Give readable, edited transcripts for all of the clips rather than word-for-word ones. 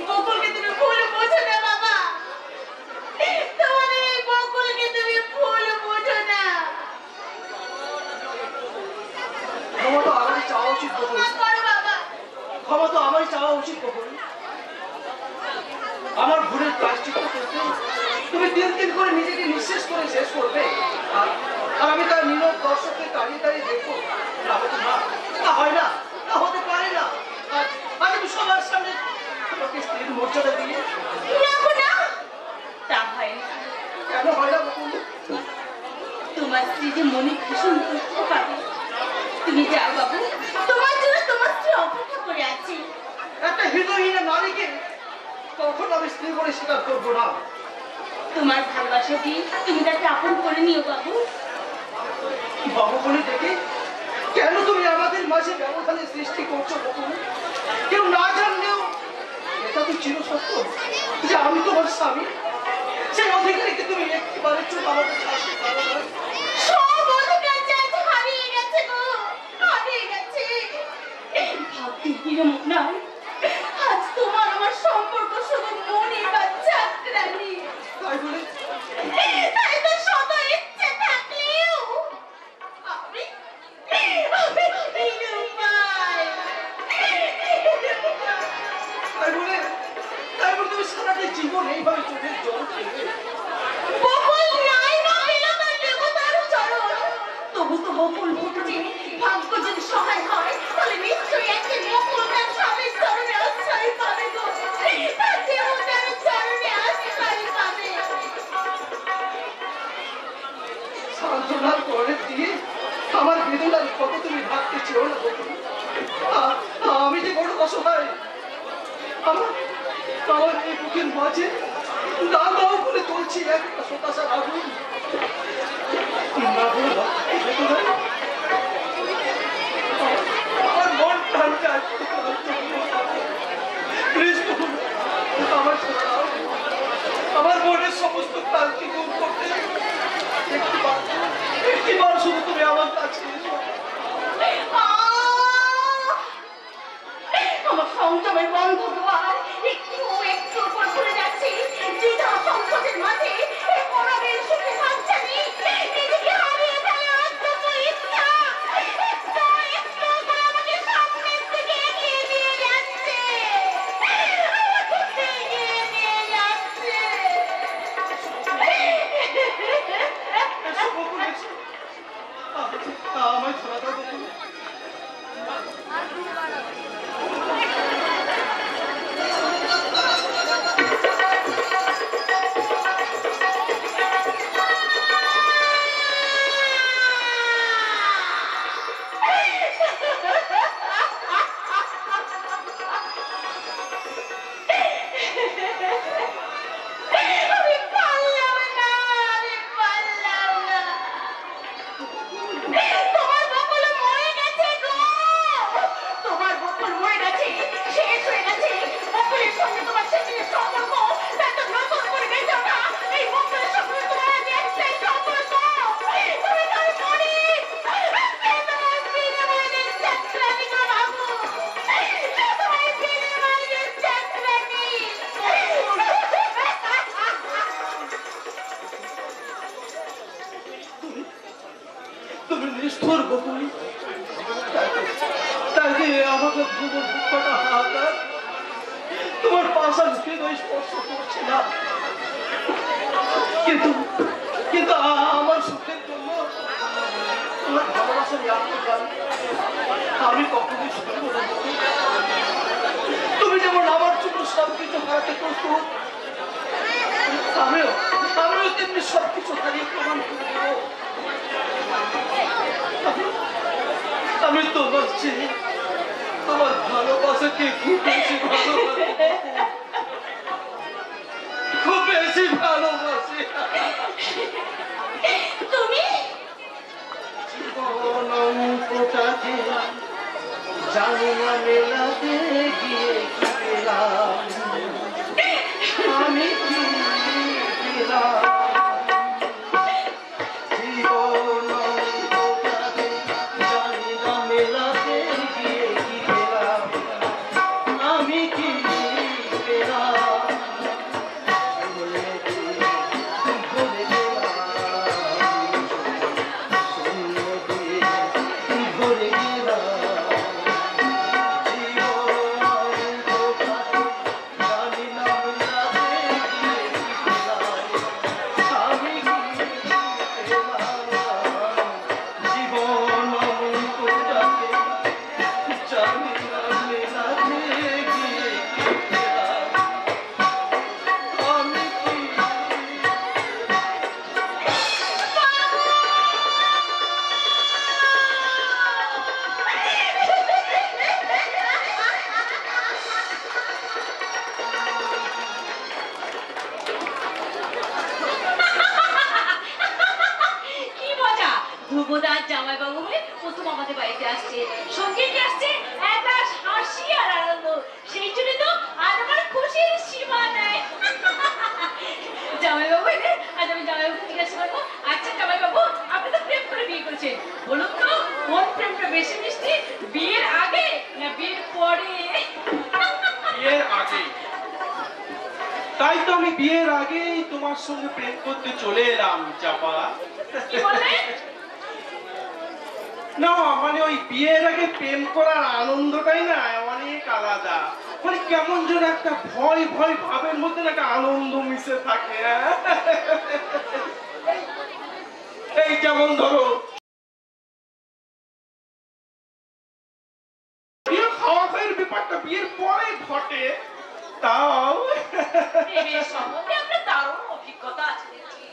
বকুলকে তুমি ভুল বোঝো না বাবা, তোমাদের এই বকুলকে তুমি ভুল বোঝো না। ক্ষমা তো আমারই চাওয়া উচিত বকুল, বাবা ক্ষমা তো আমারই চাওয়া উচিত বকুল। আমার ভুলের প্রায়শ্চিত্ত করতে তুমি দিন দিন করে নিজেকে নিঃশেষ করে শেষ করবে, আর আমি তার নীরব দর্শককে দাঁড়িয়ে দাঁড়িয়ে দেখবো। তা হয় না, তা হতে পারে না। আজ আমি সবার সামনে তোমাকে স্ত্রীর মর্যাদা দিয়ে তা হয় না। কেন হয় না বকুল? তোমার স্ত্রী যে মনে ভীষণ দুঃখ পাবে। তুমি যাও বাবু, তোমার জন্য তোমার স্ত্রী অপেক্ষা করে আছে। একটা হৃদয়হীন নারীকে তখন আমি স্ত্রী বলে স্বীকার করবো না। তোমার ভালোবাসা দিয়ে তুমি তাকে আপন করে নিও বাবু। বাবু বলে দেখে কেন তুমি আমাদের মাঝে ব্যবধানের সৃষ্টি করছো বকুল? কেউ না জানলেও এটা তো চিরসত্য যে আমি তোমার স্বামী। সেই অধিকারীকে তুমি একবারের জন্য আমাকে শাস্তি পাবো না। সব অধিকার যে আজ হারিয়ে গেছে গো, হারিয়ে গেছে। ভাবতে বিরম নয়, আজ তোমার আমার সম্পর্ক শুধু মনে বা চাকরানি। তাই বলে তাই তো শত ইচ্ছে থাকলেও আমি নিরুপায়। তাই বলে তুমি সারাটা জীবন এইভাবে চোখের জল ফেলবে? বকুল নাই বা পেল তার দেবতার চরণ, তবু তো বকুল ফুটেছে। ভাগ্য যদি সহায় হয় তাহলে নিশ্চয়ই একদিন বকুল তার স্বামীর চরণে আশ্রয় পাবে গো, তার দেবতার চরণে আশ্রয় পাবে। সান্ত্বনার পরে দিয়ে আমার বেদনার কত তুমি ভাবতে চেও না বকুল। আমি যে বড় অসহায়। আমার এই বুকের মাঝে দাও দাও করে চলছি একটা হতাশার আগুন। আমার মন টানতে আমার মনের সমস্ত ক্লান্তি দূর করতে একটিবার শুধু তুমি আমার কাছে এসো। আমার সংযমের বন্ধ দ্বার একটু একটু উপর পড়ে যাচ্ছে। দ্বিধা সংকটের মাঝে মরণের সুখে হাতছানি নিজেকে হারিয়ে ফেলে অদ্ভুত ইচ্ছা একটু একটু করে আমাকে সামনের দিকে এগিয়ে নিয়ে যাচ্ছে, এগিয়ে নিয়ে যাচ্ছে। আমায় ধরা দাও বকুল। তুমি নিষ্ঠুর বকুল। তাকে আমাকে ভুবন বুকটা হাহাকার তোমার পাশার হৃদয় স্পর্শ করছে না, কিন্তু কিন্তু আমার সুখের জন্য তোমার ভালোবাসার আত্মজ্ঞান আমি কখনোই শুনব না। তুমি যেমন আমার জন্য সবকিছু হারাতে প্রস্তুত, আমিও তেমনি সবকিছু হারিয়ে প্রমাণ করে দেব আমি তোমার চেয়ে তোমার ভালোবাসাকে খুব বেশি ভালোবাসি, খুব বেশি ভালোবাসি। তুমি জীবন অঙ্কটাকে জানি না মেলাতে গিয়ে কি পেলাম, আমি কি পেলাম। জীবন অঙ্কটাকে জানি না মেলাতে গিয়ে কি পেলাম, আমি কি আসছে, সঙ্গে নিয়ে আসছে এক রাশ হাসি আর আনন্দ। সেই জন্য তো আজ আমার খুশির সীমা নেই। জামাইবাবু এলে আজ আমি জামাইবাবুকে জিজ্ঞাসা করবো, আচ্ছা জামাইবাবু আপনি তো প্রেম করে বিয়ে করেছেন, বলুন তো কোন প্রেমটা বেশি মিষ্টি, বিয়ের আগে না বিয়ের পরে? বিয়ের আগে। তাই তো আমি বিয়ের আগেই তোমার সঙ্গে প্রেম করতে চলে এলাম চাপা। কি বললেন? না মানে ওই বিয়ের আগে প্রেম করার আনন্দটাই না অনেক আলাদা, মানে কেমন যেন একটা ভয় ভয় ভাবের মধ্যে না একটা আনন্দ মিশে থাকে। এই যেমন ধরো বিয়ে খাওয়া খাওয়ার ব্যাপারটা বিয়ের পরে ঘটে, তাও প্রেমের সম্বন্ধে আপনার দারুণ অভিজ্ঞতা আছে দেখছি।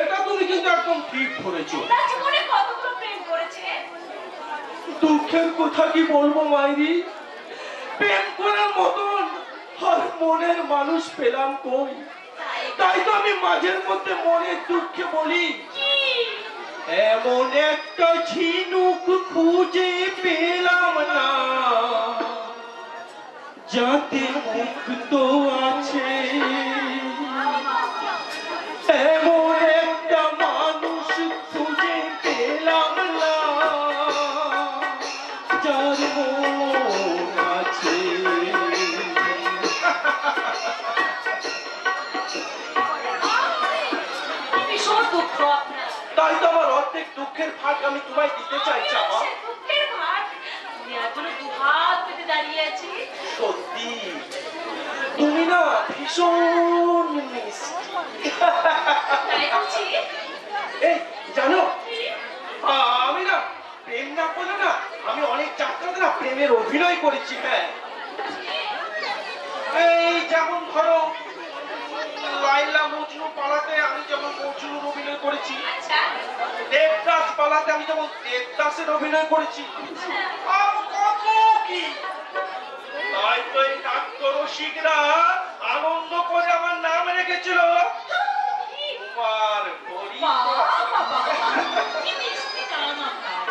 এটা তুমি কিন্তু একদম ঠিক ধরেছো। তার জীবনে কতগুলো প্রেম করেছেন? দুঃখের কথা কি বলবো মাইরি, প্রেম করার মতন আর মনের মানুষ পেলাম কই। তাই তো আমি মাঝের মধ্যে মনের দুঃখে বলি, এমন একটা ঝিনুক খুঁজে পেলাম না যাতে মুক্ত আছে, এমন একটা মানুষ খুঁজে পেলাম না যার মন আছে। ভীষণ দুঃখ আপনার। তাই তো আমার অর্ধেক দুঃখের ভাগ আমি তোমায় দিতে চাই চাপা। সে দুঃখের ভাগ নেওয়ার জন্য দুহাত পেতে দাঁড়িয়ে আছি। সত্যি তুমি না ভীষণ মিষ্টি। তাই বলছি। এই জানো আমি না প্রেম না করলে না আমি অনেক যাত্রাতে না প্রেমের অভিনয় করেছি। হ্যাঁ এই যেমন ধরো লাইলা মজনু পালাতে আমি যেমন মজনুর অভিনয় করেছি, আচ্ছা দেবদাস পালাতে আমি যেমন দেবদাসের অভিনয় করেছি, আর কত কি। তাই তো এই নাট্য রসিকরা আনন্দ করে আমার নাম রেখেছিল কুমার কি মিষ্টি নাম আপনার।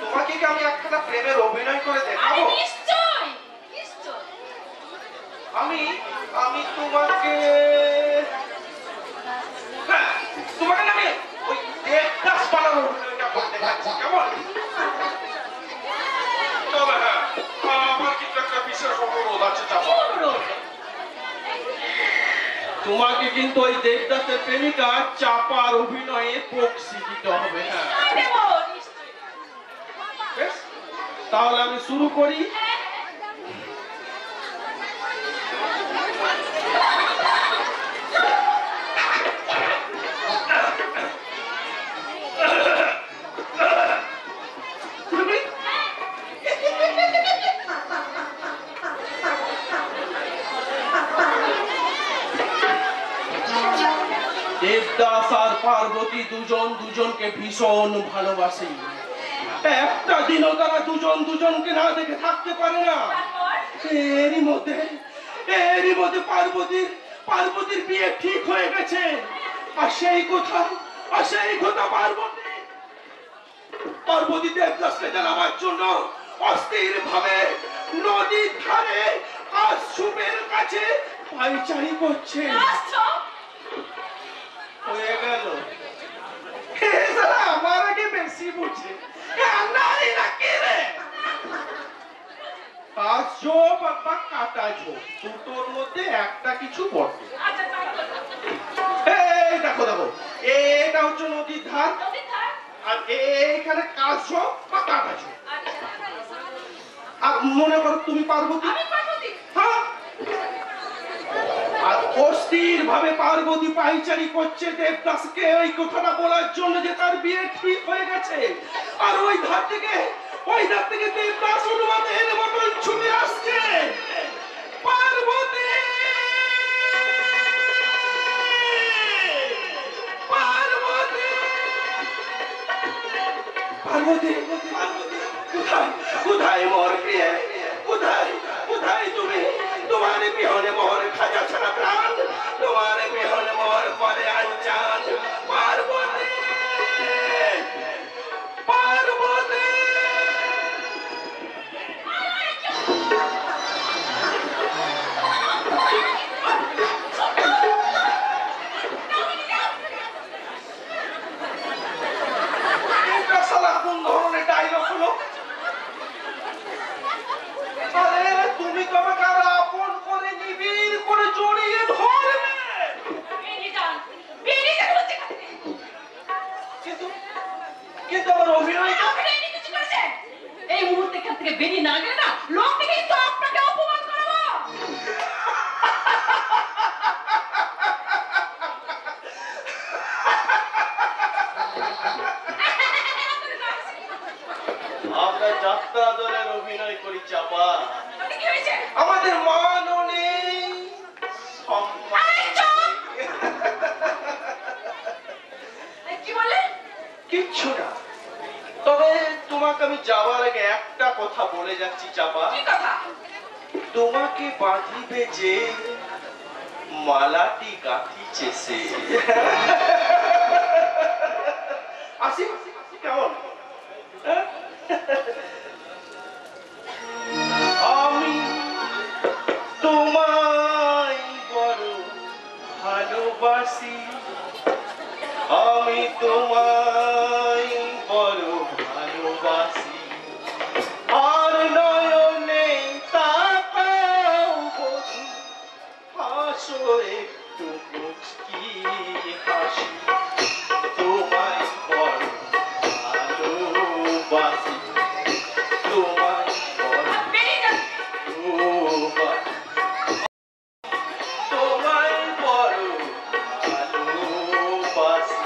তোমাকে কি আমি একটা প্রেমের অভিনয় করে আরে দেখাবো? নিশ্চয় নিশ্চয়। আমি আমি তোমাকে হ্যাঁ তোমাকে না আমি ওই দেবদাস পালার অভিনয়টা করে দেখাচ্ছি, কেমন? তবে হ্যাঁ আমার কিন্তু একটা বিশেষ অনুরোধ আছে চাপা। তোমাকে কিন্তু ওই দেবদাসের প্রেমিকা চাপার অভিনয়ে প্রক্সি দিতে হবে। হ্যাঁ বেশ, তাহলে আমি শুরু করি। দেবদাস আর পার্বতী দুজন দুজনকে ভীষণ ভালোবাসে। একটা দিনও তারা দুজন দুজনকে না দেখে থাকতে পারে না। এরই মধ্যে পার্বতীর বিয়ে ঠিক হয়ে গেছে। আর সেই কথা পার্বতী দেবদাসকে জানাবার জন্য অস্থির ভাবে নদীর ধারে আশুবের কাছে পায়চারি করছে। হয়ে গেল আমার আগে বেশি বুঝে নারী না কে রে, ঝোপ বা কাটা ঝোপ দুটোর মধ্যে একটা কিছু বটে। এই দেখো এটা হচ্ছে নদীর ধার, আর এইখানে কাজ ঝোপ বা কাটা ঝোপ। আর মনে করো তুমি পার্বতী, হ্যাঁ, আর অস্থির ভাবে পার্বতী পাইচারি করছে দেবদাসকে ওই কথাটা বলার জন্য যে তার বিয়ে ঠিক হয়ে গেছে। আর ওই ধার থেকে দেবদাস অনুমানের মতন ছুটে আসছে। পার্বতী কোথায় মোর প্রিয়, কোথায় তুমি? তোমার বিহনে মোর খাজা ছাড়া প্রাণ, তোমার বিহনে মোর পরে আনচান। পার্বতী আমরা যাত্রা দলের অভিনয় করি চাপা। তাতে কি হয়েছে? আমাদের মানও নেই, সম্মান এই চুপ! এই কি বললে? কিচ্ছু না। তবে তোমাকে আমি যাওয়ার আগে একটা কথা বলে যাচ্ছি চাপা। কি কথা? তোমাকে বাঁধিবে যে মালাটি গাঁথিছে সে। আসি কেমন? আমি তোমায় বড় ভালোবাসি, আমি তোমায় বড় ভালোবাসি, আর নয়নে তাকাও বধূ, হাসো একটু মুচকি হাসি, তোমায় বড় ভালোবাসি, তোমায় বড় বেরিয়ে যান। ভালোবাসি, তোমায় বড় ভালোবাসি।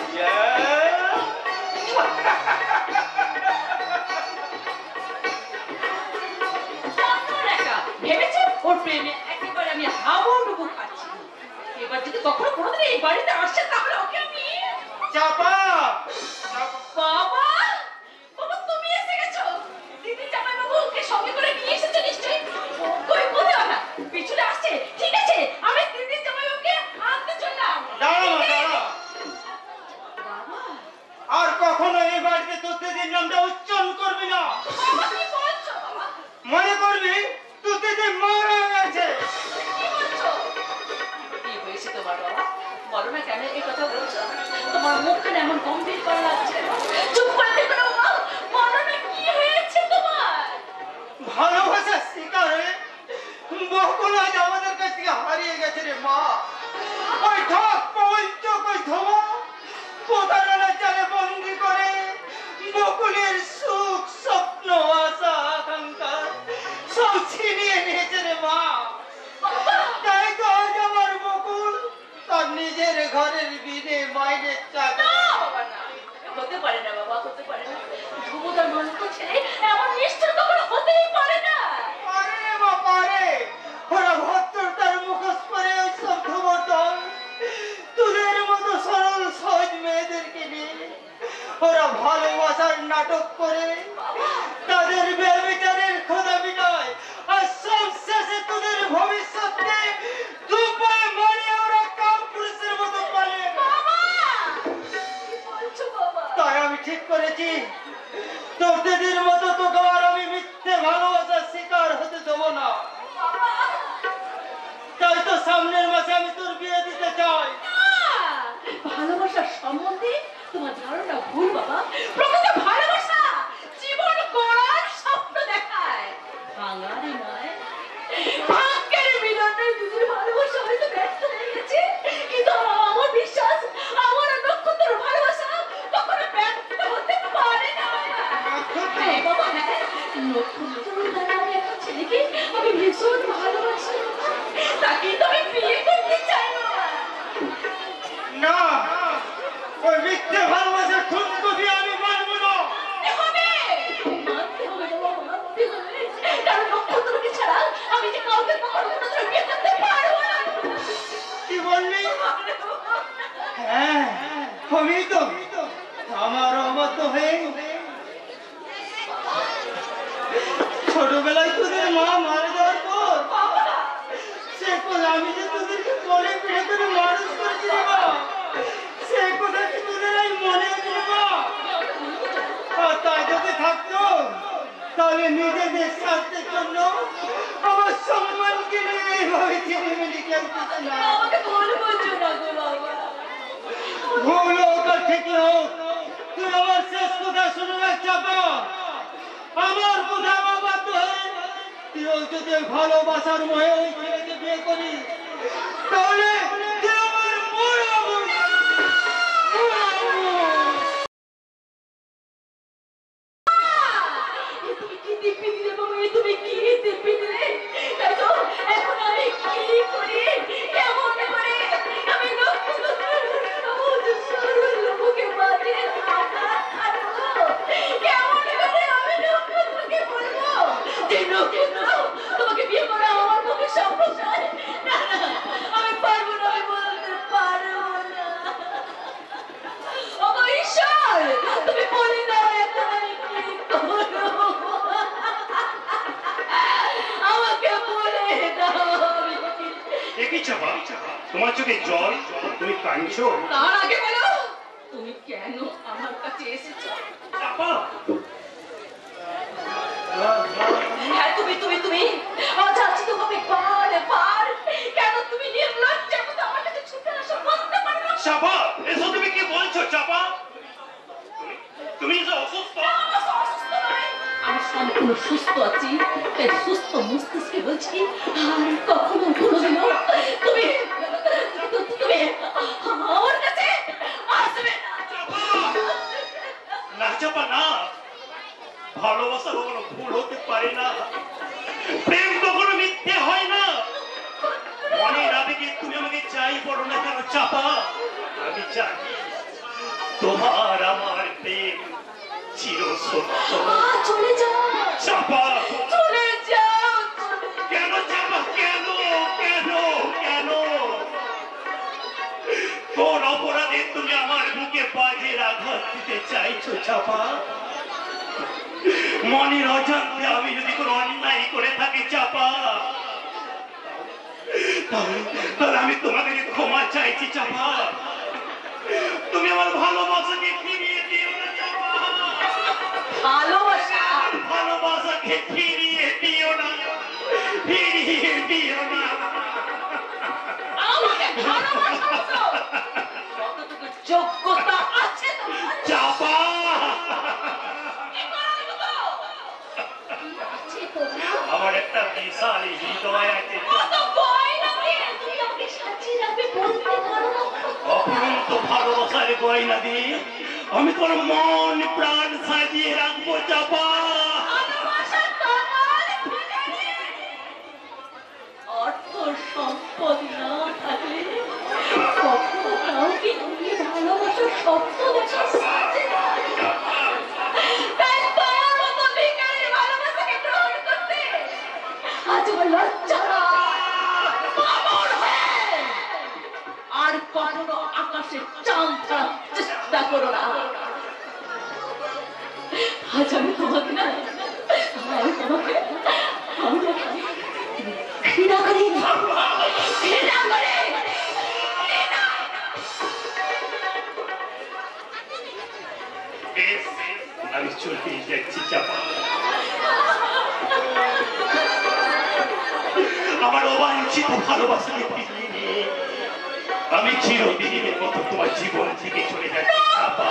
চন্দন একা ভেবেছে ওর প্রেমে একেবারে আমি হাবুডুবু খাচ্ছি। এবার যদি কখনো কোনোদিন এই বাড়িতে আসছে তাহলে ওকে আমি চাপা বাবা বাবা তুমি এসে গেছো। দিদি জামাই বাবু ওকে সঙ্গে করে নিয়ে এসেছো নিশ্চয়ই। কই কোথায় ওরা? পিছনে আসছে। ঠিক আছে আমি দিদি জামাই বাবুকে আনতে চললাম। দাঁড়া মা, দাঁড়া। বাবা আর কখনো এই বাড়িতে তোদের নামটা উচ্চারণ করবি না। বাবা কি বলছো বাবা? মনে করবি তোদের মারা গেছে। কি বলছো? কি হয়েছে তোমার বাবা? বলো না কেন এই কথা বলছো? তোমার মুখখানে এমন গম্ভীর করা লাগছে। চুপ করে থেকো না বাবা। বলো না কি হয়েছে তোমার? ভালোবাসার শিকারে বকুল আজ আমাদের কাছ থেকে হারিয়ে গেছে রে মা। ওই ঠক পঞ্চক ওই ধোয়া প্রতারণার জালে বন্দি করে বকুলের সুখ স্বপ্ন আশা আকাঙ্ক্ষা সব ছিনিয়ে নিয়েছে রে মা। তাই তো আজ আমার বকুল তার নিজের ঘরের বিনে মাইনের চাকরি। না বাবা না। হতে পারে না বাবা, হতে পারে না। ধ্রুবদার মন্ত্র ছেড়ে এমন নিষ্ঠুর কখনো হতেই পারে না। পারে রে মা, পারে। ওরা ভদ্রতার মুখোশ পরে ওই সব ধুমদল তোদের মতো সরল সহজ মেয়েদেরকে নিয়ে ওরা ভালোবাসার নাটক করে তাদের ব্যভিচারের খোদা মিটায়, আর সব শেষে তোদের ভবিষ্যৎকে দুপায়ে মারিয়ে ওরা কাপুরুষের মতো পালিয়ে গেল। বাবা কি বলছো বাবা? তাই আমি ঠিক করেছি তোদের মতো তোকে আর আমি মিথ্যে ভালোবাসার শিকার হতে দেবো না। বাবা তাই তো সামনের মাসে আমি তোর বিয়ে দিতে চাই। না! ভালোবাসার সম্বন্ধে তোমার ধারণা ভুল বাবা। প্রকৃত ভালোবাসা জীবন গড়ার স্বপ্ন দেখায়, ভাঙারে নয়। ভাগ্যের মিলনে দিদির ভালোবাসা হয়তো ব্যর্থ হয়ে গেছে, কিন্তু আমার বিশ্বাস আমার আর নক্ষত্রের ভালোবাসা কখনো ব্যর্থ হতে পারে না বাবা। হ্যাঁ বাবা হ্যাঁ, নক্ষত্রের দ্বারা আমি একটা ছেলেকে আমি ভীষণ ভালোবাসি। তাকে তো আমি বিয়ে করতে চাই বাবা। না, ওই মিথ্যে ভালোবাসার ঠুনকো দিয়ে আমি মানবো না। হবে মানতে হবে বাবা, মানতে হবে। কারণ নক্ষত্রকে ছাড়া আমি যে কাউকে কখনো কোনোদিন বিয়ে করতে পারবো না। কি বললি? হ্যাঁ, আমি তো আমার অমত হয়ে ছোটবেলায় তোদের মা মারা যাওয়ার পর সে কথা আমি যে তোদেরকে কোলে পিঠে করে মানুষ করেছি রে মা, সে কথা কি তোদের আজ মনে আছে রে মা? আর তা যদি থাকতো তাহলে নিজেদের স্বার্থের জন্য আমার সম্মানকে নিয়ে এইভাবে চিনিমিনি খেলতেছে না। আমাকে ভুল বুঝছো না গো বাবা। ভুল হোক আর ঠিক হোক, তুই আমার শেষ কথা শুনে রাখ চাপা। আমার বোঝা বাধ্য হয়ে তুইও যদি ভালোবাসার মোহে ওই ছেলেকে বিয়ে করিস তাহলে তুই আমার মরা বোন। তুমি কি দিব্যি দিলে বাবা? তুমি কি দিব্যি দিলে? তাই তো এখন আমি কি করি? কেমন করে আমি নক্ষত্রের সহজ সরল মুখে বাজিয়ে আঘাত আনবো? কেমন করে আমি নক্ষত্রের চাপা, তোমার চোখে জল, তুমি কাঁদছো? তার আগে বলো তুমি কেন আমার কাছে এসেছো? চাপা, হ্যাঁ তুমি তুমি তুমি আজ আছি তোমাকে পার পার কেন তুমি নির্লজ্জ মতো আমার কাছে ছুটে আসো বলতে পারো না? চাপা, এসো, তুমি কি বলছো চাপা? তুমি যে অসুস্থ? আমি সম্পূর্ণ সুস্থ আছি, তাই সুস্থ মস্তিষ্কে বলছি আর কখনো কোনোদিনও তুমি তুমি আমার কাছে আসবে না। না চাপা না, ভালোবাসা কখনো ভুল হতে পারে না, প্রেম কখনো মিথ্যে হয় না। মনের আবেগে তুমি আমাকে চাই বলো না কেন চাপা, আমি জানি তোমার আমার প্রেম চির সত্য। চলে যাও চাপা, চলে যাও। কেন চাপা, কেন কেন কেন? কোন অপরাধে তুমি আমার বুকে বাজের আঘাত দিতে চাইছো চাপা? মনের অজান্তে আমি যদি কোনো অন্যায় করে থাকি চাপা, তাহলে আমি তোমাকে ক্ষমা চাইছি চাপা। তুমি আমার ভালোবাসাকে ফিরিয়ে দিও না চাপা, ভালোবাসা ভালোবাসাকে ফিরিয়ে দিও না, ফিরিয়ে দিও না। আমাকে ভালোবাসো কতটুকু যোগ্যতা আছে তোমার? চাপা, আমার একটা বিশাল হৃদয় আছে, কত গয়না দিয়ে তুমি আমাকে সাজিয়ে রাখবে বলতে পারো না? অপরন্ত ভালোবাসার গয়না দিয়ে আমি তোর মন প্রাণ সাজিয়ে রাখবো চাপা। ভালোবাসার টাকার অর্থ সম্পদ না থাকলে কখনো কাউকে নিয়ে ভালোবাসার স্বপ্ন দেখা সাজে না। তাই তোমার মতো ভিখারির ভালোবাসাকে গ্রহণ করতে আজ আমার লজ্জা হয়। পাগল হয়ে আর কখনো আকাশে চাঁদ ছাড়ার চেষ্টা করো না। আজ আমি তোমাকে না, আমি তোমাকে ঘৃণা করি, ঘৃণা করি, ঘৃণা। বেশ, আমি চলে যাচ্ছি চাপা। আমার অবাঞ্ছিত ভালোবাসাকে ফিরিয়ে নিয়ে আমি চিরদিনের মতো তোমার জীবন থেকে চলে যাচ্ছি চাপা।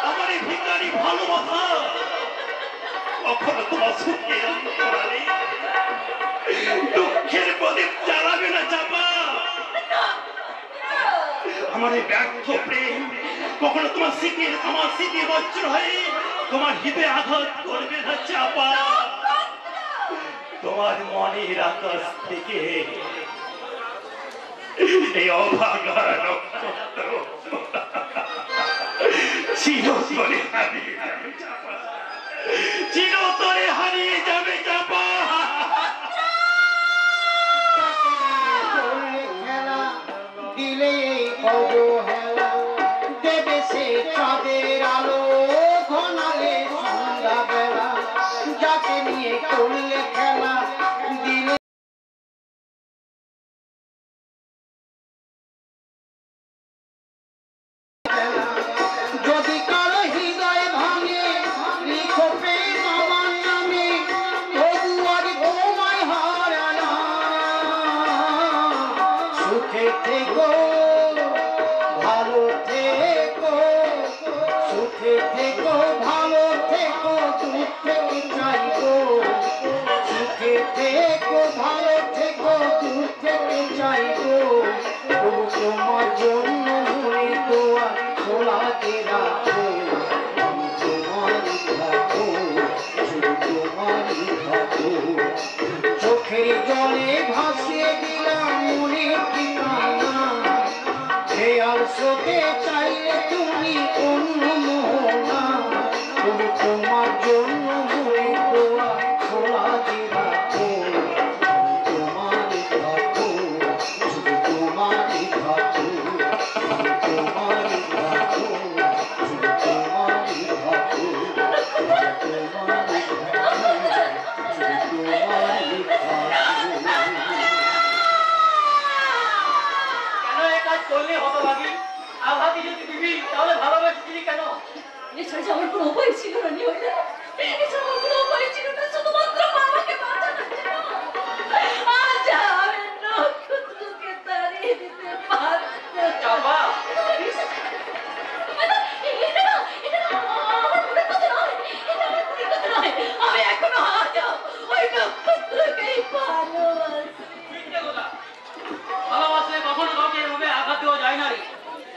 আমার এই ভিখারি ভালোবাসা কখনো তোমার সুখের অন্তরালে দুঃখের প্রদীপ জ্বালাবে না চাপা। আমার এই ব্যর্থ প্রেম কখনো তোমার স্মৃতির, আমার স্মৃতি বজ্র হয়ে তোমার হৃদয়ে আঘাত করবে না চাপা। তোমার মনের আকাশ থেকে এই অভাগা নক্ষত্র চিরতরে হারিয়ে যাবে চাপা, চিরতরে হারিয়ে যাবে চাপা। খেলা দিলে অবহেলা দেবে সে চাঁদের আলো ঘনালে সন্ধ্যা বেলা, যাকে নিয়ে করলে খেলা দিলে যদি কারো হৃদয় ভাঙে লিখো প্রেম আমার নামে, তবু আর তোমায় হারানা। সুখে থেকো, ভালো থেকো, সুখে থেকো, ভালো থেকো, সুখ থেকে চাইবো। সুখে থেকো, ভালো থেকো, সুখ থেকে চাইবো। তবু তোমার জন্য মনে দোয়া খোলা দিয়ে রাখো, আমি তোমারই থাকো, শুধু তোমারই থাকো। চোখের জলে ভাসিয়ে দিলাম মনের ঠিকানা, খেয়াল স্রোতে চাইলে তুমি অন্য মোহনা। তবু তোমার জন্য মনে দোয়া খোলা দিয়ে রাখো, আমি তোমারই থাকো, শুধু তোমারই থাকো, আমি তোমারই থাকো, শুধু তোমারই থাকো, আমি তোমারই থাকো, শুধু তোমারই থাকো। করলে হতভাগী। আঘাতি যদি দিবি তাহলে ভালোবাসিছিলি কেন? এছাড়া আমার কোনো উপায় ছিল না নিহরিয়া, এছাড়া আমার কোনো উপায় ছিল না, শুধুমাত্র বাবাকে বাঁচানোর জন্য। আজ আমি নক্ষত্রকে তাড়িয়ে দিতে পারতাম। চাপা, আমি এখনো আজও ওই নক্ষত্রকেই ভালোবাসি। মিথ্যে কথা। ভালোবাসলে কখনো কাউকে এভাবে আঘাত দেওয়া যায় না রে।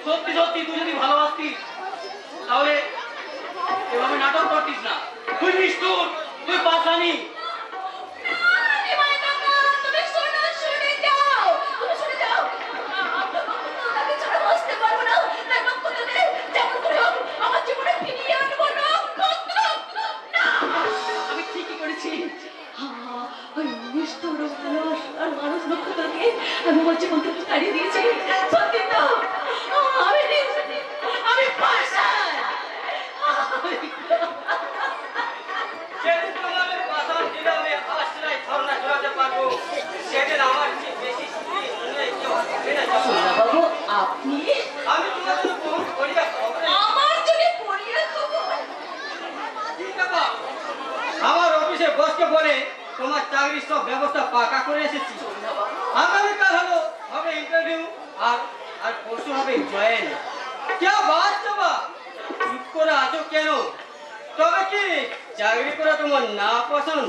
সত্যি সত্যি তুই যদি ভালোবাসতিস তাহলে এভাবে নাটক করতিস না। তুই নিষ্ঠুর, তুই পাষাণী। তুমি শুনে যাও, তুমি শুনে যাও। আমি ছাড়া বসতে পারবো না, তাই নক্ষত্রকে যেমন করে হোক আমার জীবনে ফিরিয়ে আনবো। নক্ষত্র না, আমি ঠিকই করেছি। ওই নিষ্ঠুর ভালোবাসার মানুষ নক্ষত্রকে আমি আমার জীবন থেকে তাড়িয়ে দিয়েছি। সত্যি তো, আমি পাষাণ। সেদিন তোমাদের পাষাণ দিলে আমি আশ্রয় ধর্ণা জোড়াতে পারবো। সেদিন আমার চেয়ে বেশি শুনে কেউ হবে না। বাবু, আপনি আমি তোমাদের বহুত করিয়া খবরে আমার জন্য পড়িয়া খবর। আমার অফিসে বসকে বলে তোমার চাকরির সব ব্যবস্থা পাকা করে এসেছি। আগামীকাল হবে ইন্টারভিউ আর আর পরশু হবে জয়েন। কে বাদ যাবা? চুপ করে আছো কেন? তবে কি চাকরি করে তোমার না পছন্দ?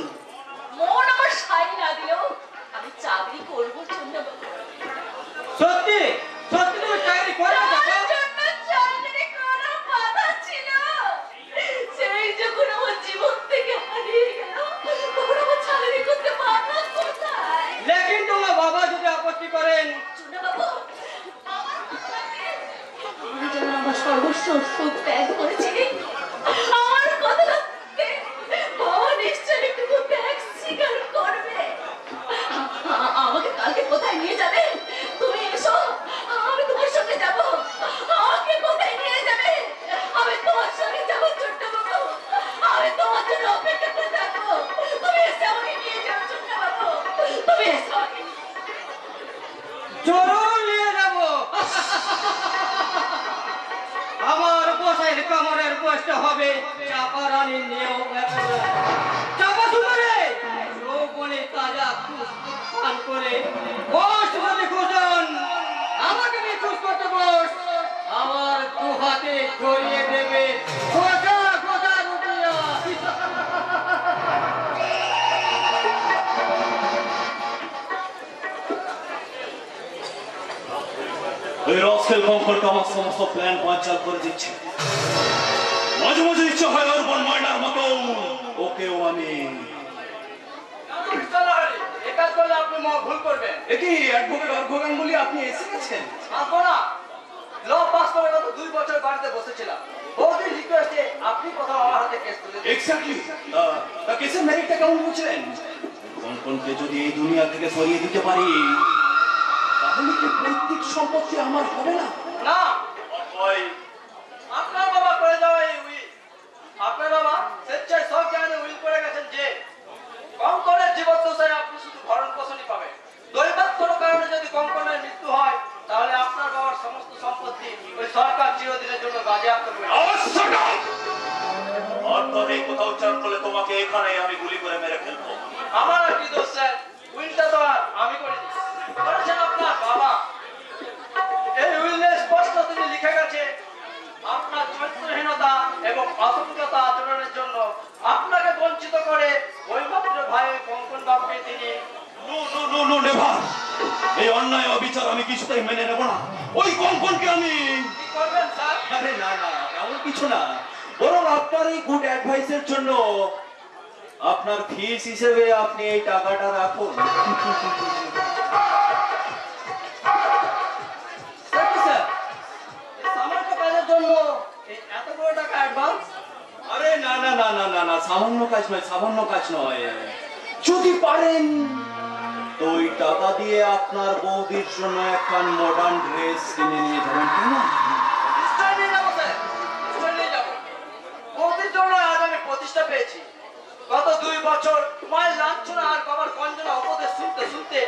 মন আমার সাই না দিলেও আমি চাকরি করবো। সত্যি সত্যি তুমি চাকরি করবে? আমার জন্য চাকরি করার বাধা ছিল। সেই যখন আমার জীবন থেকে হারিয়ে গেল, তখন আমার চাকরি করতে বাধা কোথায়? লেকিন তোমার বাবা যদি আপত্তি করেন? বাবু, আমি যেন আমার সর্বস্ব সুখ ত্যাগ করেছি, আমার কথা রাখতে বাবা নিশ্চয়ই একটু ত্যাগ স্বীকার করবে। আমাকে কালকে কোথায় নিয়ে যাবে? তুমি এসো, আমি তোমার সঙ্গে যাব। আমাকে কোথায় নিয়ে যাবে? আমি তোমার সঙ্গে যাব ছোট্ট বাবু। আমি তোমার জন্য অপেক্ষা করে থাকবো। তুমি এসে আমাকে নিয়ে যাও ছোট্ট বাবু, তুমি এসে আমাকে জরুর নিয়ে যাব। আমার বসাইয়ের কামড়ের বসতে হবে চাপা রানীর নিয়েও। চাপা সুন্দরে যৌবনে তাজা পান করে বস যদি খুঁজন আমাকে নিয়ে খুশ করতে বস। আমার দু হাতে ধরিয়ে দেবে গোটা গোটা রুপিয়া। ওই রক্সেল কমফোর্ট আমার সমস্ত প্ল্যান বানচাল করে দিচ্ছে। মাঝে মাঝে ইচ্ছা হয় ওর বোন ময়নার মতো ওকেও আমি। এটা করলে আপনি ভুল করবেন। একই অ্যাডভোকেট অর্ঘ গাঙ্গুলি, আপনি এসে গেছেন? আসবো না। ল পাস করে গত 2 বছর বাড়িতে বসেছিলাম। বহুদিন রিকোয়েস্টে আপনি কোথাও আমার হাতে কেস তুলে দিন। এক্স্যাক্টলি। তা কেসের মেরিটটা কেমন বুঝলেন? কনকনকে যদি এই দুনিয়া থেকে সরিয়ে দিতে পারি তাহলে কি পৈতৃক সম্পত্তি আমার হবে না? না, আপনার বাবা করে যাওয়া এই উইল। আপনার বাবা স্বেচ্ছায় সব জায়গায় উইল করে গেছেন যে কঙ্কনের জীবদ্দশায় আপনি শুধু ভরণ পোষণই পাবেন। দৈবাৎ কোনো কারণে যদি কঙ্কনের মৃত্যু হয় তাহলে আপনার বাবার সমস্ত সম্পত্তি ওই সরকার চিরদিনের জন্য বাজেয়াপ্ত করবে। অর্থ এই কথা উচ্চারণ করলে তোমাকে এখানে আমি গুলি করে মেরে ফেলবো। আমার আর কি দোষ স্যার? উইলটা তো আর আমি করিনি, করেছেন আপনার বাবা। এই উইলে স্পষ্ট তিনি লিখে গেছে আপনার চরিত্রহীনতা এবং অসংখ্যতা আচরণের জন্য আপনাকে বঞ্চিত করে ওই মাত্র ভাই কঙ্কন বাবুকে তিনি। এই অন্যায় অবিচার আমি কিছুতেই মেনে নেব না। ওই কঙ্কনকে আমি কি করবেন স্যার? আরে না না, এমন কিছু না, বরং আপনার এই গুড অ্যাডভাইসের জন্য আপনার ফিস হিসেবে আপনি এই টাকাটা রাখুন। স্যার, সামান্য কাজের জন্য এই এত বড় টাকা অ্যাডভান্স? আরে না না না না না না, সামান্য কাজ নয়, সামান্য কাজ নয়। যদি পারেন তো ওই টাকা দিয়ে আপনার বৌদির জন্য একটা মডার্ন ড্রেস কিনে নিয়ে যাবেন, কেন? নিশ্চয় নিয়ে যাবো স্যার, নিশ্চয় নিয়ে যাবো। বৌদির জন্য আজ আমি প্রতিষ্ঠা পেয়েছি। গত 2 বছর মায়ের লাঞ্ছনা আর বাবার গঞ্জনা উপদেশ শুনতে শুনতে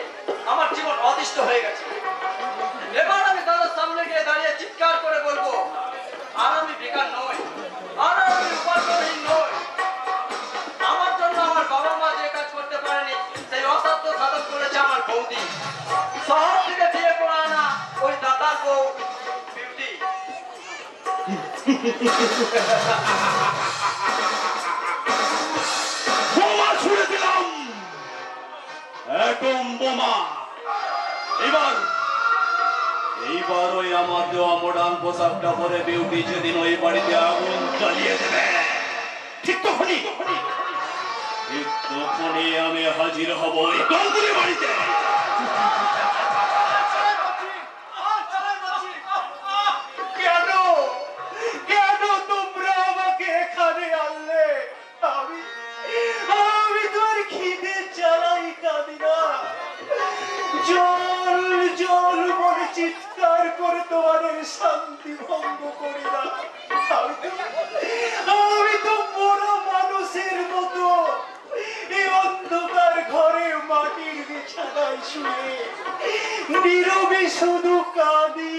আমার জীবন অতিষ্ঠ হয়ে গেছে। এবার আমি দাদার সামনে গিয়ে দাঁড়িয়ে চিৎকার করে বলবো, আর আমি বেকার নই, আর আমি উপার্জনহীন নই। আমার জন্য আমার বাবা মা যে কাজ করতে পারেনি সেই অসাধ্য সাধন করেছে আমার বৌদি। শহর থেকে বিয়ে করে আনা ওই দাদার বউ বিউটি। বোমা ছুড়ে দিলাম, অ্যাটম বোমা। এইবার ওই আমার দেওয়া মডার্ন পোশাকটা পরে বিউটি যেদিন ওই বাড়িতে আগুন জ্বালিয়ে দেবে, ঠিক তখনই আমি হাজির হব ওই গঙ্গুলি বাড়িতে। কেন কেন তোমরা আমাকে এখানে আনলে? আমি তোর খিদে জ্বালাই কাঁদি না, জল জল বলে চিৎকার করে তোমাদের শান্তি ভঙ্গ করি না। আমি তো বড় মানুষের মতো এই অন্ধকার ঘরে মাটির বিছানায় শুয়ে নীরবে শুধু কাঁদি।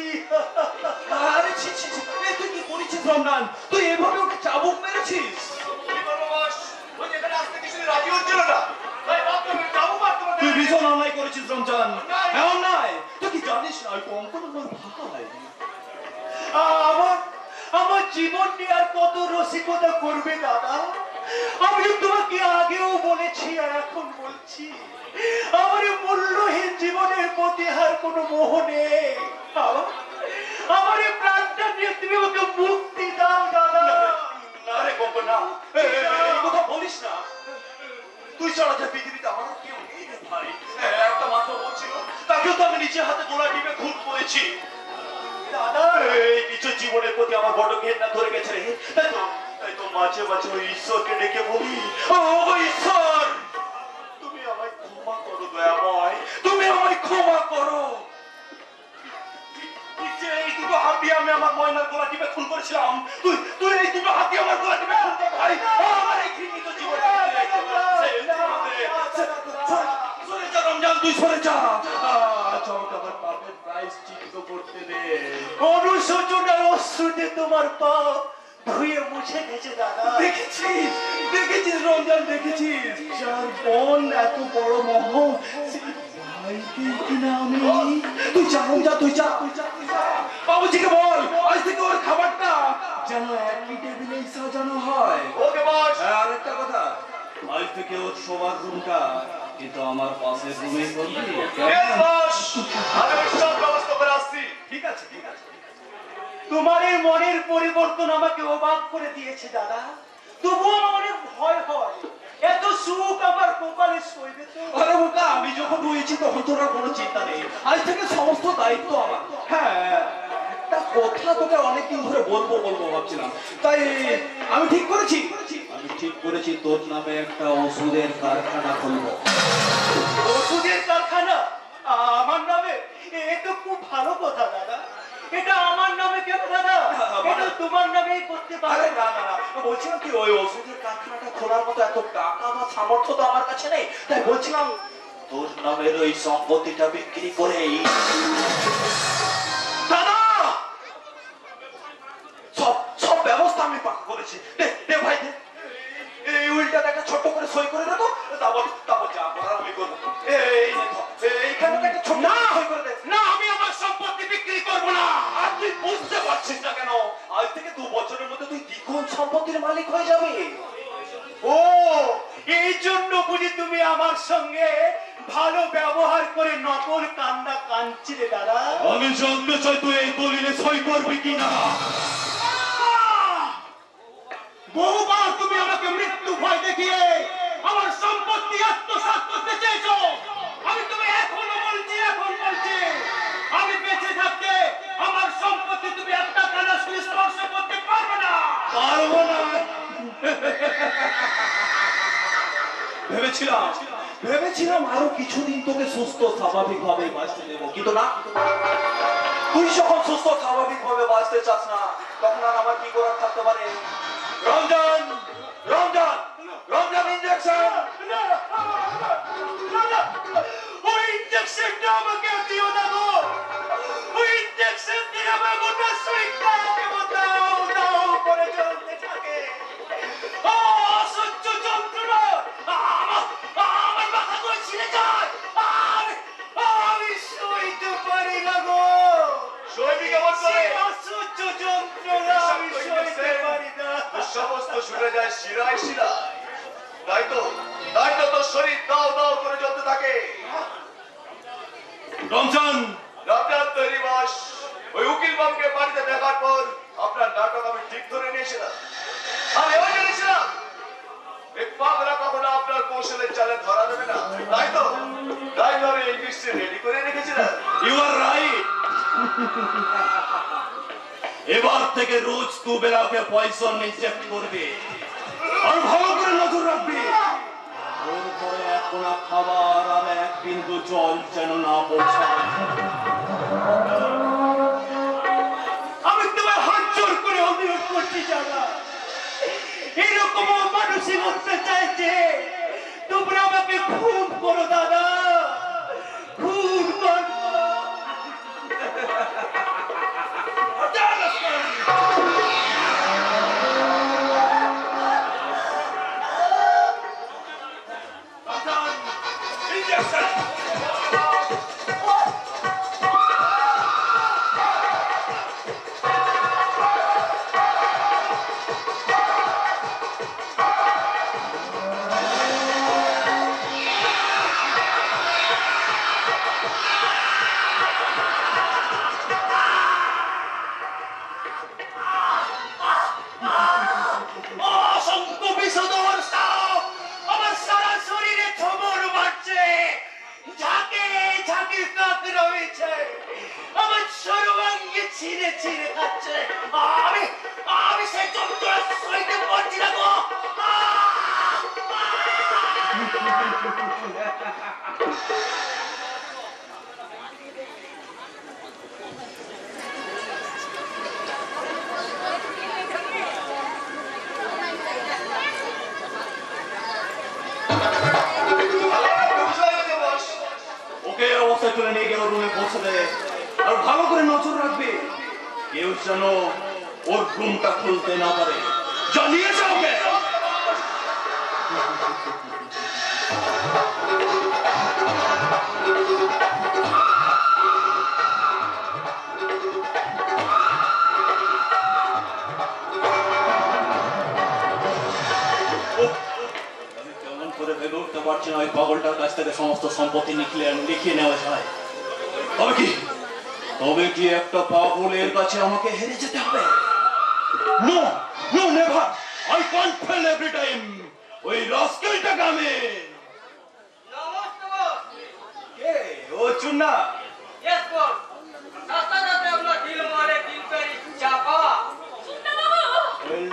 আরে ছি ছি ছি, তুই কি করেছিস রমজান? তুই এভাবে ওকে চাবুক মেরেছিস? তুই ভীষণ অন্যায় করেছিস রমজান, এমন নয়। তুই কি জানিস না ওই কঙ্কন আমার ভাই? আমার জীবন নিয়ে আর কত রসিকতা করবে দাদা? আমি তোমাকে আগেও বলেছি আর এখন বলছি, আমার মূল্যহীন জীবনের প্রতি আর কোনো মোহ নেই। আমার এই প্রাণটা নিয়ে তুমি ওকে মুক্তি দাও দাদা। আরে কঙ্কন না, এই কথা বলিস না। তুই ছাড়া যে পৃথিবীতে আমার কেউ নেই রে ভাই। একটা মাত্র বলছিল, তাকেও তো আমি নিজের হাতে গোলা টিপে খুন করেছি। দাদা এই কিছু জীবনের প্রতি আমার বড় ঘেন্না ধরে গেছে রে। তাই তো মাঝে মাঝে ওই ঈশ্বরকে ডেকে বলি, ও ঈশ্বর তুমি আমায় ক্ষমা করো দয়াময়, তুমি আমায় ক্ষমা করো। এই দুটো হাত দিয়ে আমি আমার ময়নার গলা টিপে খুন করেছিলাম। তুই এই দুটো হাত দিয়ে আমার গলা টিপে খুন কর ভাই। আমার এই ঘৃণিত জীবন সরে যা রমজান, তুই সরে যা। চমক আমার পাপের প্রায়শ্চিত্ত করতে দে। অনুশোচনার অশ্রুতে তোমার পাপ ধুয়ে মুছে গেছে দাদা। দেখেছিস দেখেছিস রমজান, দেখেছিস যার বোন এত বড় মহ ভাইকে কিনা আমি। তুই যা রমজান, তুই যা বাবুজিকে বল আজ থেকে ওর খাবারটা যেন একই টেবিলেই সাজানো হয়। ওকে বস। আর একটা কথা, আজ থেকে ওর শোবার রুমটা কিন্তু আমার পাশের রুমে করবি। আমি সব ব্যবস্থা করে আসছি। ঠিক আছে ঠিক আছে। তোমার এই মনের পরিবর্তন আমাকে অবাক করে দিয়েছে দাদা। তবুও আমার অনেক ভয় হয়, এত সুখ আমার কপালে সইবে তো? আরে বোকা, আমি যখন রয়েছি তখন তোর আর কোনো চিন্তা নেই। আজ থেকে সমস্ত দায়িত্ব আমার। হ্যাঁ, একটা কথা তোকে অনেকদিন ধরে বলবো ভাবছিলাম, তাই আমি ঠিক করেছি তোর নামে একটা ওষুধের কারখানা খুলবো। ওষুধের কারখানা আমার নামে? এ তো খুব ভালো কথা দাদা। এটা আমার নামে কেন দাদা? এটা তোমার নামেই করতে পারো। আরে না না না, বলছিলাম কি ওই ওষুধের কারখানাটা খোলার মতো এত টাকা বা সামর্থ্য তো আমার কাছে নেই। তাই বলছিলাম তোর নামের ওই সম্পত্তিটা বিক্রি করেই দাদা সব ব্যবস্থা আমি পাকা করেছি। দে ভাই দে, এই উইলটা একটা ছোট্ট করে সই করে দে তো। তারপর যা করার আমি করবো। এইখানে একটা ছোট্ট সই করে দে। না, আমি আমার সম্পত্তি বিক্রি করবো না। আর তুই বুঝতে পারছিস না কেন? আজ থেকে 2 বছরের মধ্যে তুই দ্বিগুণ সম্পত্তির মালিক হয়ে যাবি। ও, এই জন্য বুঝি তুমি আমার সঙ্গে ভালো ব্যবহার করে নকল কান্না কাঁদছিলে দাদা? আমি জানতে চাই তুই এই দলিলে সই করবি কিনা। বহুবার তুমি আমাকে মৃত্যু ভয় দেখিয়ে আমার সম্পত্তি আত্মসাৎ করতে চেয়েছো। আমি তুমি এখন বলছি আমি বেঁচে থাকতে আমার সম্পত্তি তুমি একটা কানা স্পর্শ করতে পারবে না। পারবো না। ভেবেছিলাম আরো কিছুদিন তোকে সুস্থ স্বাভাবিক ভাবে বাঁচতে দেবো, কিন্তু না, তুই যখন সুস্থ স্বাভাবিক ভাবে বাঁচতে চাস না তখন আর আমার কি করার থাকতে পারে? রমজান রমজান রমজান ইঞ্জেকশন। ওই ইঞ্জেকশনটা নয়তো তো শরীর দাও দাও করে জ্বলতে থাকে। রমজান, আপনার তৈরি বাস ওই উকিল বাবুকে বাড়িতে দেখার পর আপনার নাটক আমি ঠিক ধরে নিয়েছিলাম। আমি এও জেনেছিলাম এই পাগলা কখনো আপনার কৌশলের চালে ধরা দেবে না। তাই তো আমি এই মিষ্টি রেডি করে রেখেছিলাম। You are right. এবার থেকে রোজ দুবেলা ওকে পয়সন ইনজেক্ট করবে আর ভালো করে নজর রাখবে। ওর পরে এক কোনা খাবার আর এক বিন্দু জল যেন না পৌঁছায়। আমি তোমার হাত জোর করে অনুরোধ করছি দাদা, এরকম মানুষই করতে চাইছে, তোমরা আমাকে খুন করো দাদা, খুন করো। তুলে নিয়ে গিয়ে রুমে পৌঁছে দেয় আর ভালো করে নজর রাখবে কেউ যেন ওর রুমটা খুলতে না পারে। জানিয়ে যাও ওকে। পারছি না ওই পাগলটার কাছ থেকে সমস্ত সম্পত্তি লিখিয়ে নেওয়া যায়। তবে কি একটা পাগলের কাছে আমাকে হেরে যেতে হবে? No no never, I can't fail every time. ওই রাস্কেলটাকে আমি কে ও চুন্না यस बॉस रास्ता रास्ते अपना दिल मारे दिल पे चापा চুন্না বাবু well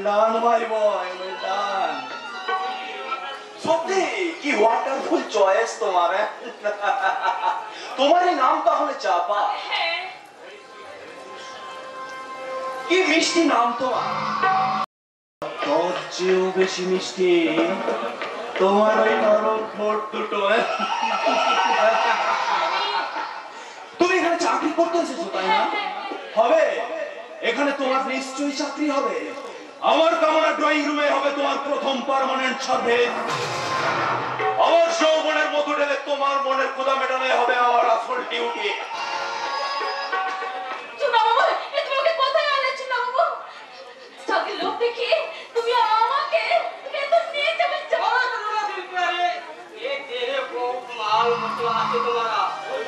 done my boy, well done। সত্যি কি ওয়ান্ডারফুল চয়েস তোমার। তোমারই নাম তাহলে চাপা। হ্যাঁ কি মিষ্টি নাম তোমার। তোর চেয়েও বেশি মিষ্টি তোমার ওই নরম ঠোঁট দুটো। তুমি এখানে চাকরি করতে এসেছো তাই না? হবে, এখানে তোমার নিশ্চয়ই চাকরি হবে। আমার কামনা ড্রয়িং রুমে হবে তোমার প্রথম পার্মানেন্ট সার্ভিস। আমার যৌবনের মতো ঢেলে তোমার মনের ক্ষুধা মেটানোই হবে আমার আসল ডিউটি। চুন্না বাবু এ তোমাকে কোথায় আনলে চুন্না বাবু? চাকরি লোক দেখি তুমি আমাকে বেতন নিয়ে যাবে। बहुत बड़ा दिल पे ये तेरे को माल मसला আছে तुम्हारा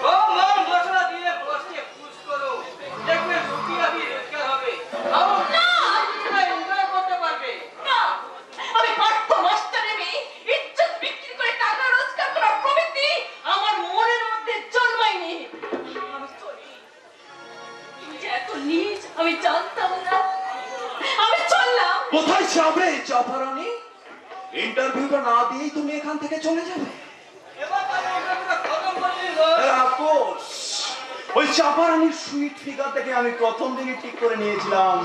ओ माल मसला দিয়ে বসে খুশ করো, দেখবে রুপিয়া भी রোজগার হবে। आओ না না এনজয় করতে পারবে না, আমি পার্থ মাস্টারের মেয়ে, ইজ্জত বিক্রি করে টাকা রোজগার করার প্রবৃত্তি আমার মনের মধ্যে জন্মায়নি। আমি চলি, তুমি যে এত নীচ আমি জানতাম না। আমি চললাম। কোথায় যাবে চাপারানি? ইন্টারভিউটা না দিয়েই তুমি এখান থেকে চলে যাবে? এবার তাহলে এটা খতম করে দিও। অফকোর্স, ওই চাপারানির সুইট ফিগার দেখে আমি প্রথম দিনই ঠিক করে নিয়েছিলাম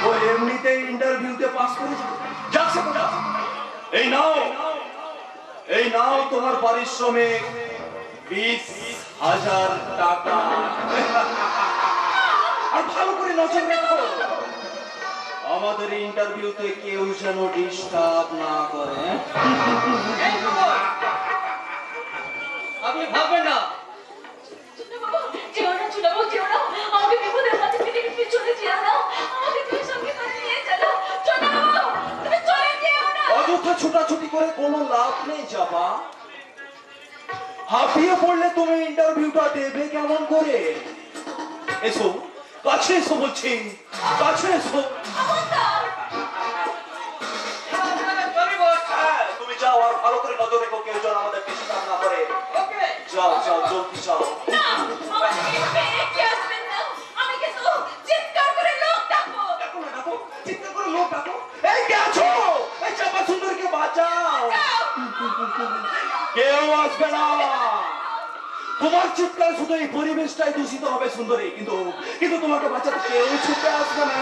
ও এমনিতেই ইন্টারভিউতে পাস করে যাবে। যাচ্ছে কোথা? এই নাও তোমার পারিশ্রমিক 20,000 টাকা। আর ভালো করে নজর রাখো আমাদের ইন্টারভিউতে কেউ যেন ডিস্টার্ব না করে। এই খবর আপনি ভাববেন না। চুন্না বাবু যেও না, চুন্না বাবু যেও না, আমাকে বিপদের মাঝে ফেলে পিছনে যেও না, আমাকে তুমি সঙ্গে করে নিয়ে চলো। চুন্না বাবু তুমি চলে যেও না। অযথা অযথা ছোটাছুটি করে কোনো লাভ নেই চাপা। হাঁপিয়ে পড়লে তুমি ইন্টারভিউটা দেবে কেমন করে? এসো, কাছে এসো বলছি, কাছে এসো। হ্যাঁ, তুমি যাও আর ভালো করে নজর রেখো কেউ যেন আমাদের ডিস্টার্ব না করে। যাও যাও, জলদি যাও। না, আমাকে এভাবে রেখে আসবেন না। আমি কিন্তু চিৎকার করে লোক ডাকবো। ডাকো না, ডাকো, চিৎকার করে লোক ডাকো। এই কে আছো? এই চাপা সুন্দরীকে বাঁচাও। কেউ আসবে না। তোমার চিৎকার শুধু এই পরিবেশটাই দূষিত হবে সুন্দরী, কিন্তু তোমাকে বাঁচাতে কেউ ছুটে আসবে না।